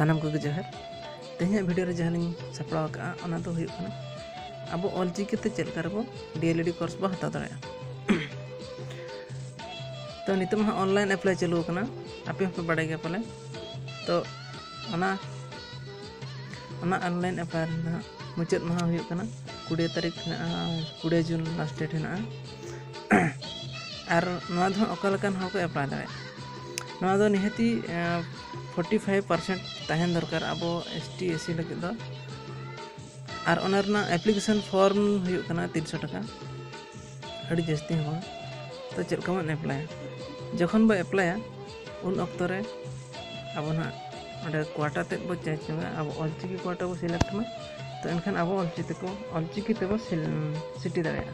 सानाम को जोहार तेहना वीडियो रे जहां सपड़ा का ओना तो हुई कना अब ऑलचिकी ते चेल करबो डीएलएडी कोर्स बो हता दड़या तो नितम ऑनलाइन अप्लाई चालू कना आपे पे बड़े गया पले तो ओना ऑनलाइन अप्लाई ना मुचाद महा हुई कना 20 तारीख ना 20 जून लास्ट डेट है और नवा दो ओकालकान हो को अप्लाई दाड़े नवा दो निहती 45% तहन दरकार अब एसटी एसी लगे दो और ओनरना एप्लीकेशन फॉर्म हुई कना 300 टका अड़ी जस्ती हो तो चल कमन अप्लाई जखन बो अप्लाई उन ऑक्ट रे अब ना ओडे क्वाटा ते बो चेंज में अब ऑलचिकी क्वाटा बो सिलेक्ट में तो इनखान अब ऑलचिकी ते बो सिटी दाड़े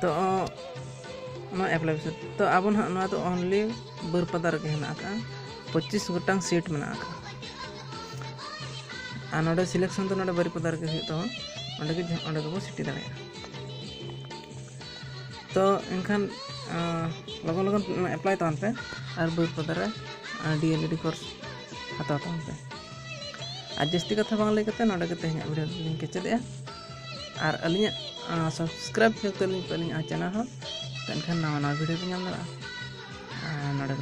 तो ना अप्लाई तो अब ना तो ओनली बरपदा रे हेना का 25 गोटांग सीट में नोडे सिलेक्शन तो नोडे बरपदा रे हुई तो ओंडे को सिटी दाड़े तो इनखान लगन लगन अप्लाई तान पे और बरपदा रे डीएलएडी कोर्स हता तान पे आज जस्ती कथा बांग लई कते नोडे के तेहना वीडियो लिंक के चेदे और अलिया सब्सक्राइब करते लिंक पे चैनल हो तो इनखान नवा वीडियो को नाम दड़ा नोडे